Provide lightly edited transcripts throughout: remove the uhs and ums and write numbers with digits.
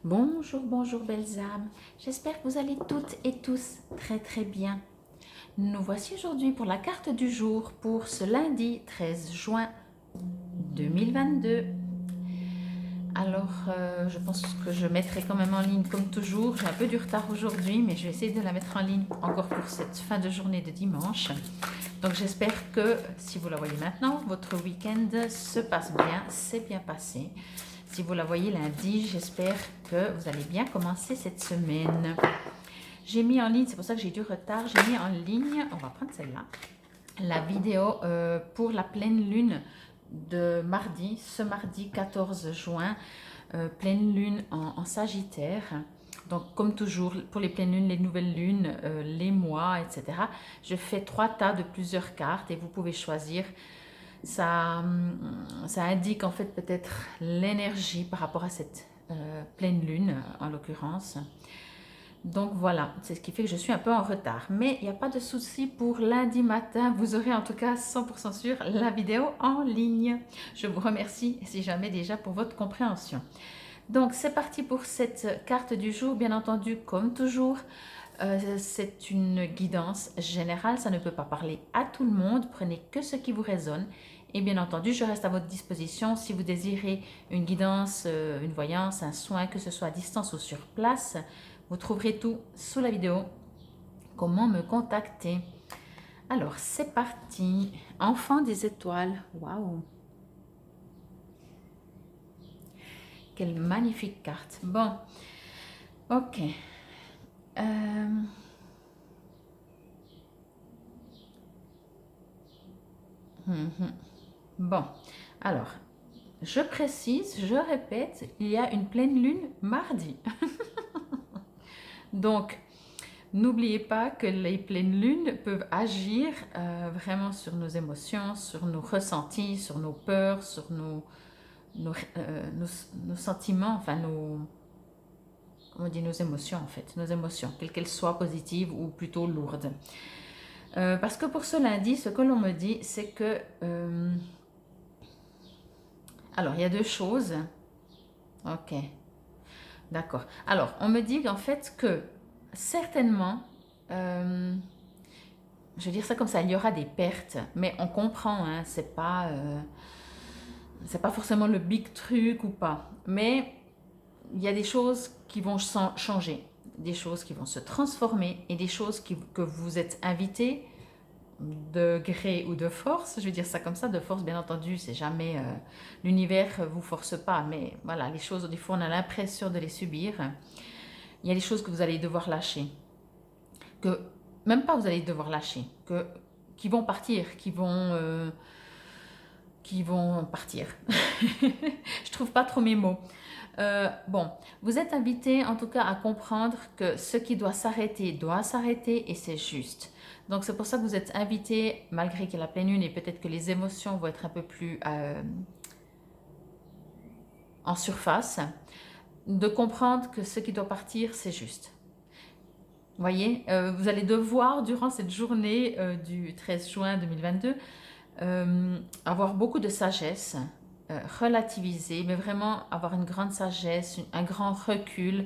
Bonjour, bonjour belles âmes, j'espère que vous allez toutes et tous très bien. Nous voici aujourd'hui pour la carte du jour pour ce lundi 13 juin 2022. Alors, je pense que je mettrai quand même en ligne comme toujours. J'ai un peu du retard aujourd'hui, mais je vais essayer de la mettre en ligne encore pour cette fin de journée de dimanche. Donc, j'espère que si vous la voyez maintenant, votre week-end se passe bien, s'est bien passé. Si vous la voyez lundi, j'espère que vous allez bien commencer cette semaine. J'ai mis en ligne, c'est pour ça que j'ai du retard, j'ai mis en ligne, on va prendre celle-là, la vidéo pour la pleine lune de mardi, ce mardi 14 juin, pleine lune en Sagittaire. Donc comme toujours pour les pleines lunes, les nouvelles lunes, les mois, etc. Je fais 3 tas de plusieurs cartes et vous pouvez choisir. Ça indique en fait peut-être l'énergie par rapport à cette pleine lune en l'occurrence. Donc voilà, c'est ce qui fait que je suis un peu en retard. Mais il n'y a pas de souci pour lundi matin. Vous aurez en tout cas 100% sûr la vidéo en ligne. Je vous remercie si jamais déjà pour votre compréhension. Donc c'est parti pour cette carte du jour. Bien entendu, comme toujours, c'est une guidance générale. Ça ne peut pas parler à tout le monde. Prenez que ce qui vous résonne. Et bien entendu, je reste à votre disposition si vous désirez une guidance, une voyance, un soin, que ce soit à distance ou sur place. Vous trouverez tout sous la vidéo. Comment me contacter? Alors, c'est parti. Enfant des étoiles. Waouh! Quelle magnifique carte. Bon, ok. Bon, alors, je précise, je répète, il y a une pleine lune mardi. Donc, n'oubliez pas que les pleines lunes peuvent agir vraiment sur nos émotions, sur nos ressentis, sur nos peurs, sur nos sentiments, enfin on dit nos émotions en fait, nos émotions, quelles qu'elles soient positives ou plutôt lourdes. Parce que pour ce lundi, ce que l'on me dit, c'est que... alors, il y a deux choses. Ok, d'accord. Alors, on me dit en fait que certainement, je vais dire ça comme ça, il y aura des pertes, mais on comprend, hein, c'est pas forcément le big truc ou pas, mais il y a des choses qui vont changer, des choses qui vont se transformer et des choses que vous êtes invité de gré ou de force, je vais dire ça comme ça, de force bien entendu, c'est jamais, l'univers vous force pas, mais voilà, les choses, des fois on a l'impression de les subir, il y a des choses que vous allez devoir lâcher, que même pas vous allez devoir lâcher, qui vont partir, qui vont partir. Je trouve pas trop mes mots. Bon, vous êtes invité en tout cas à comprendre que ce qui doit s'arrêter et c'est juste. Donc c'est pour ça que vous êtes invité, malgré qu'il y a la pleine lune et peut-être que les émotions vont être un peu plus en surface, de comprendre que ce qui doit partir, c'est juste. Vous voyez, vous allez devoir durant cette journée du 13 juin 2022 avoir beaucoup de sagesse, relativiser, mais vraiment avoir une grande sagesse, un grand recul,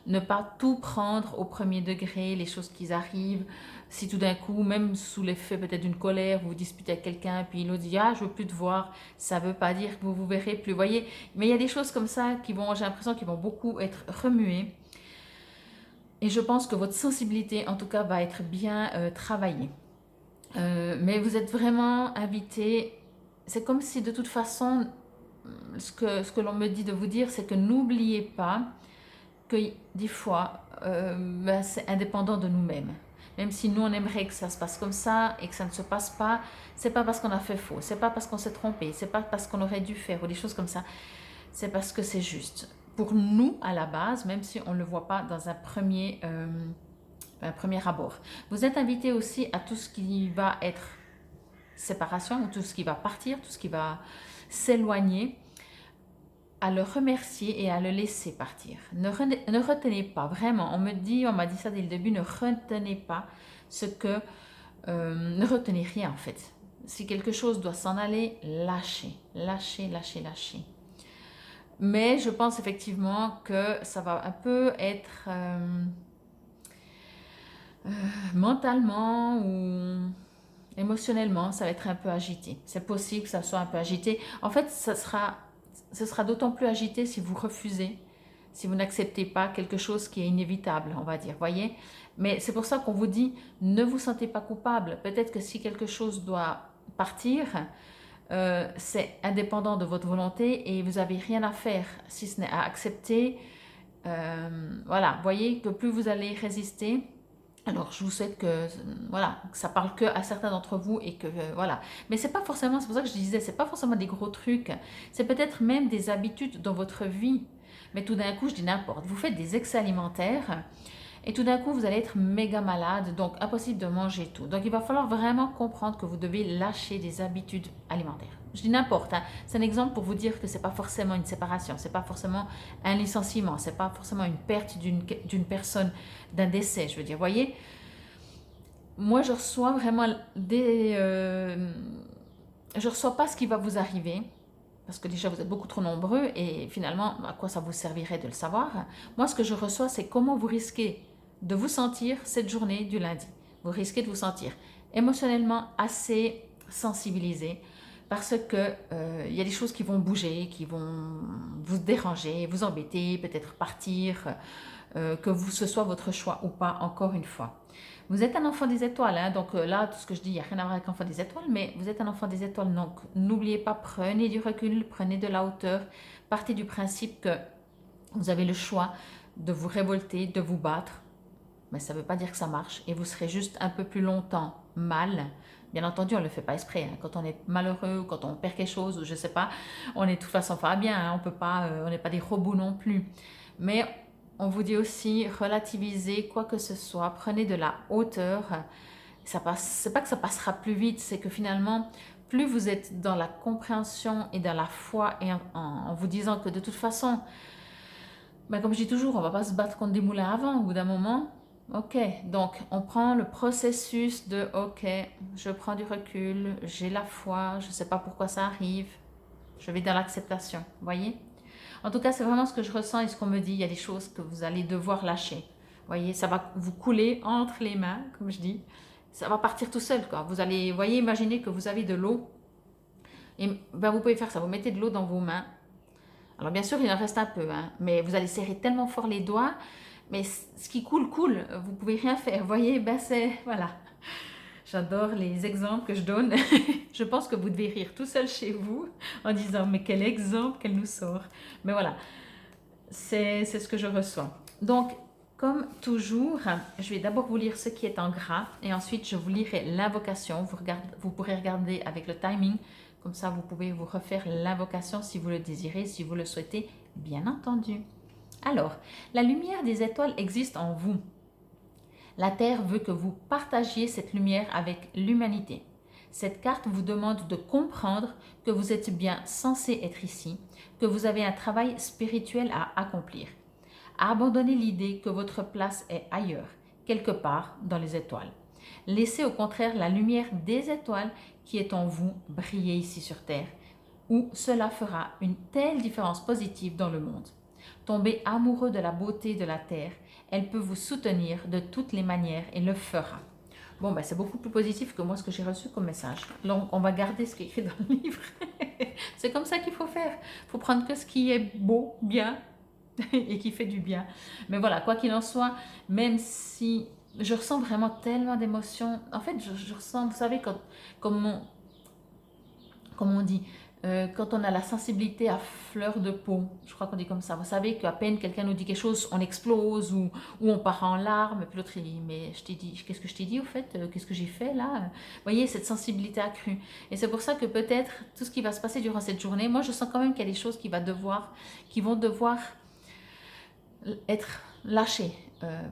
ne pas tout prendre au premier degré, les choses qui arrivent. Si tout d'un coup, même sous l'effet peut-être d'une colère, vous vous disputez avec quelqu'un, puis l'autre dit ah je veux plus te voir, ça veut pas dire que vous vous verrez plus, vous voyez. Mais il y a des choses comme ça qui vont, j'ai l'impression, qui vont beaucoup être remuées. Et je pense que votre sensibilité, en tout cas, va être bien travaillée. Mais vous êtes vraiment invité. C'est comme si de toute façon, ce que l'on me dit de vous dire, c'est que n'oubliez pas que des fois, c'est indépendant de nous-mêmes. Même si nous, on aimerait que ça se passe comme ça et que ça ne se passe pas, c'est pas parce qu'on a fait faux, c'est pas parce qu'on s'est trompé, c'est pas parce qu'on aurait dû faire ou des choses comme ça. C'est parce que c'est juste. Pour nous, à la base, même si on ne le voit pas dans un premier abord. Vous êtes invité aussi à tout ce qui va être séparation, ou tout ce qui va partir, tout ce qui va s'éloigner, à le remercier et à le laisser partir. Ne retenez pas, vraiment, on m'a dit ça dès le début, ne retenez pas ce que... ne retenez rien en fait. Si quelque chose doit s'en aller, lâchez, lâchez, lâchez, lâchez. Mais je pense effectivement que ça va un peu être mentalement ou émotionnellement, ça va être un peu agité. C'est possible que ça soit un peu agité. En fait, ce sera d'autant plus agité si vous refusez, si vous n'acceptez pas quelque chose qui est inévitable, on va dire, voyez. Mais c'est pour ça qu'on vous dit, ne vous sentez pas coupable. Peut-être que si quelque chose doit partir, c'est indépendant de votre volonté et vous n'avez rien à faire, si ce n'est à accepter. Voilà, voyez que plus vous allez résister, alors je vous souhaite que voilà, que ça parle que à certains d'entre vous et que voilà. Mais c'est pas forcément, c'est pour ça que je disais, c'est pas forcément des gros trucs, c'est peut-être même des habitudes dans votre vie. Mais tout d'un coup, je dis n'importe, vous faites des excès alimentaires et tout d'un coup, vous allez être méga malade, donc impossible de manger tout. Donc il va falloir vraiment comprendre que vous devez lâcher des habitudes alimentaires. Je dis n'importe, hein. C'est un exemple pour vous dire que c'est pas forcément une séparation, c'est pas forcément un licenciement, c'est pas forcément une perte d'une personne, d'un décès, je veux dire. Voyez, moi je reçois vraiment je reçois pas ce qui va vous arriver. Parce que déjà, vous êtes beaucoup trop nombreux et finalement, à quoi ça vous servirait de le savoir? Moi, ce que je reçois, c'est comment vous risquez de vous sentir cette journée du lundi. Vous risquez de vous sentir émotionnellement assez sensibilisé parce que il y a des choses qui vont bouger, qui vont vous déranger, vous embêter, peut-être partir, ce soit votre choix ou pas, encore une fois. Vous êtes un enfant des étoiles, hein, donc là, tout ce que je dis, il n'y a rien à voir avec l'enfant des étoiles, mais vous êtes un enfant des étoiles, donc n'oubliez pas, prenez du recul, prenez de la hauteur, partez du principe que vous avez le choix de vous révolter, de vous battre, mais ça ne veut pas dire que ça marche, et vous serez juste un peu plus longtemps mal. Bien entendu, on ne le fait pas exprès, hein. Quand on est malheureux ou quand on perd quelque chose, ou je ne sais pas, on est de toute façon pas bien, hein. On n'est pas des robots non plus. Mais on vous dit aussi, relativisez quoi que ce soit, prenez de la hauteur. C'est pas que ça passera plus vite, c'est que finalement, plus vous êtes dans la compréhension et dans la foi et en vous disant que de toute façon, ben comme je dis toujours, on ne va pas se battre contre des moulins à vent au bout d'un moment. Ok, donc on prend le processus de ok, je prends du recul, j'ai la foi, je ne sais pas pourquoi ça arrive, je vais dans l'acceptation, voyez? En tout cas, c'est vraiment ce que je ressens et ce qu'on me dit. Il y a des choses que vous allez devoir lâcher. Voyez, ça va vous couler entre les mains, comme je dis. Ça va partir tout seul, quoi. Vous allez, voyez, imaginez que vous avez de l'eau. Et ben, vous pouvez faire ça. Vous mettez de l'eau dans vos mains. Alors, bien sûr, il en reste un peu, hein, mais vous allez serrer tellement fort les doigts. Mais ce qui coule, coule. Vous pouvez rien faire. Voyez, ben c'est, voilà. J'adore les exemples que je donne. Je pense que vous devez rire tout seul chez vous en disant mais quel exemple qu'elle nous sort. Mais voilà, c'est ce que je reçois. Donc, comme toujours, je vais d'abord vous lire ce qui est en gras et ensuite je vous lirai l'invocation. Vous pourrez regarder avec le timing. Comme ça, vous pouvez vous refaire l'invocation si vous le désirez, si vous le souhaitez, bien entendu. Alors, la lumière des étoiles existe en vous. La Terre veut que vous partagiez cette lumière avec l'humanité. Cette carte vous demande de comprendre que vous êtes bien censé être ici, que vous avez un travail spirituel à accomplir. Abandonnez l'idée que votre place est ailleurs, quelque part dans les étoiles. Laissez au contraire la lumière des étoiles qui est en vous briller ici sur Terre, où cela fera une telle différence positive dans le monde. Tombez amoureux de la beauté de la Terre, elle peut vous soutenir de toutes les manières et le fera. Bon, ben, c'est beaucoup plus positif que moi ce que j'ai reçu comme message. Donc, on va garder ce qui est écrit dans le livre. C'est comme ça qu'il faut faire. Il faut prendre que ce qui est beau, bien et qui fait du bien. Mais voilà, quoi qu'il en soit, même si je ressens vraiment tellement d'émotions, en fait, je ressens, vous savez, comme on dit, quand on a la sensibilité à fleur de peau, je crois qu'on dit comme ça, vous savez qu'à peine quelqu'un nous dit quelque chose, on explose ou on part en larmes, puis l'autre il dit, mais je t'ai dit, qu'est-ce que je t'ai dit au fait, qu'est-ce que j'ai fait là? Vous voyez, cette sensibilité accrue. Et c'est pour ça que peut-être tout ce qui va se passer durant cette journée, moi je sens quand même qu'il y a des choses qui vont devoir être lâchées.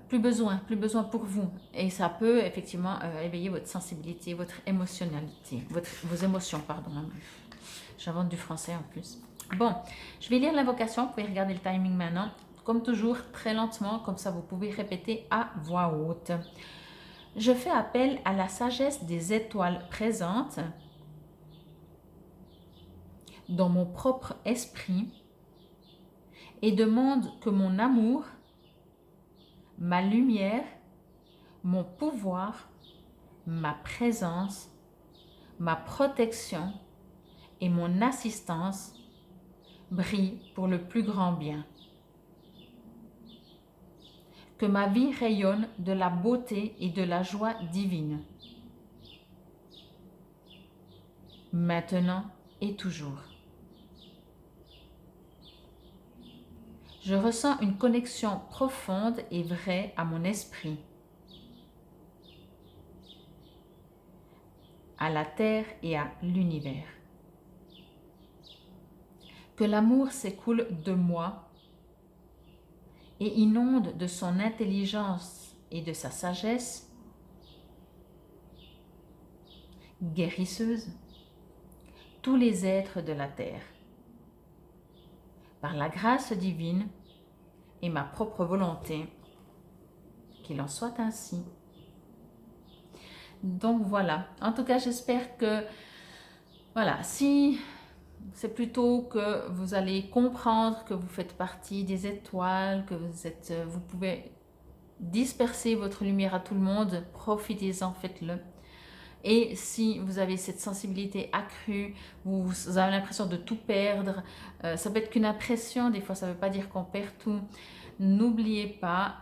Plus besoin pour vous. Et ça peut effectivement éveiller votre sensibilité, votre émotionnalité, vos émotions, pardon. J'invente du français en plus. Bon, je vais lire l'invocation. Vous pouvez regarder le timing maintenant. Comme toujours, très lentement, comme ça vous pouvez répéter à voix haute. Je fais appel à la sagesse des étoiles présentes dans mon propre esprit et demande que mon amour, ma lumière, mon pouvoir, ma présence, ma protection et mon assistance brillent pour le plus grand bien. Que ma vie rayonne de la beauté et de la joie divine, maintenant et toujours. Je ressens une connexion profonde et vraie à mon esprit, à la terre et à l'univers. Que l'amour s'écoule de moi et inonde de son intelligence et de sa sagesse guérisseuse tous les êtres de la terre. Par la grâce divine et ma propre volonté, qu'il en soit ainsi. Donc voilà, en tout cas j'espère que, voilà, si c'est plutôt que vous allez comprendre que vous faites partie des étoiles, que vous pouvez disperser votre lumière à tout le monde, profitez-en, faites-le. Et si vous avez cette sensibilité accrue, vous avez l'impression de tout perdre, ça peut être qu'une impression, des fois ça ne veut pas dire qu'on perd tout. N'oubliez pas,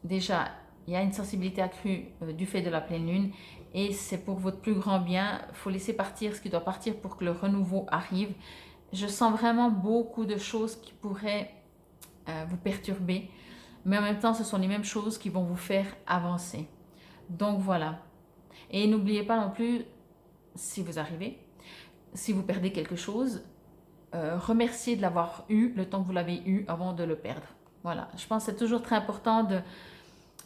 déjà, il y a une sensibilité accrue du fait de la pleine lune et c'est pour votre plus grand bien. Il faut laisser partir ce qui doit partir pour que le renouveau arrive. Je sens vraiment beaucoup de choses qui pourraient vous perturber, mais en même temps, ce sont les mêmes choses qui vont vous faire avancer. Donc voilà. Et n'oubliez pas non plus, si vous arrivez, si vous perdez quelque chose, remerciez de l'avoir eu le temps que vous l'avez eu avant de le perdre. Voilà, je pense que c'est toujours très important de,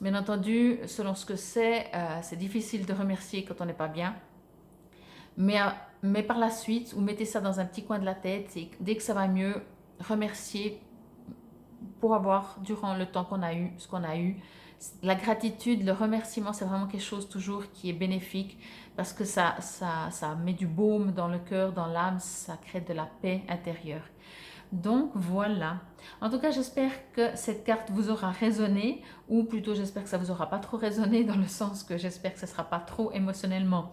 bien entendu, selon ce que c'est difficile de remercier quand on n'est pas bien. Mais par la suite, vous mettez ça dans un petit coin de la tête et dès que ça va mieux, remerciez pour avoir, durant le temps qu'on a eu, ce qu'on a eu. La gratitude, le remerciement, c'est vraiment quelque chose toujours qui est bénéfique parce que ça met du baume dans le cœur, dans l'âme, ça crée de la paix intérieure. Donc voilà. En tout cas, j'espère que cette carte vous aura résonné, ou plutôt j'espère que ça vous aura pas trop résonné dans le sens que j'espère que ce sera pas trop émotionnellement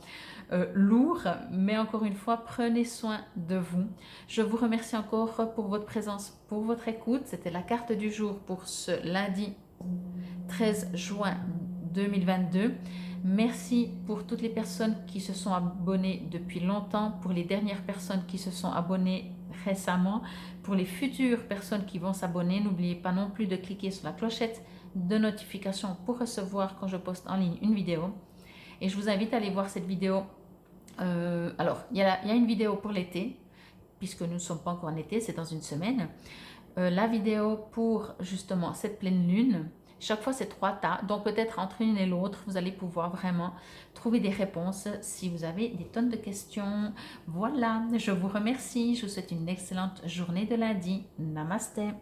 lourd. Mais encore une fois, prenez soin de vous. Je vous remercie encore pour votre présence, pour votre écoute. C'était la carte du jour pour ce lundi 13 juin 2022. Merci pour toutes les personnes qui se sont abonnées depuis longtemps, pour les dernières personnes qui se sont abonnées récemment, pour les futures personnes qui vont s'abonner. N'oubliez pas non plus de cliquer sur la clochette de notification pour recevoir quand je poste en ligne une vidéo. Et je vous invite à aller voir cette vidéo. Alors, il y a une vidéo pour l'été, puisque nous ne sommes pas encore en été, c'est dans une semaine. La vidéo pour justement cette pleine lune. Chaque fois, c'est 3 tas. Donc, peut-être entre une et l'autre, vous allez pouvoir vraiment trouver des réponses si vous avez des tonnes de questions. Voilà, je vous remercie. Je vous souhaite une excellente journée de lundi. Namasté.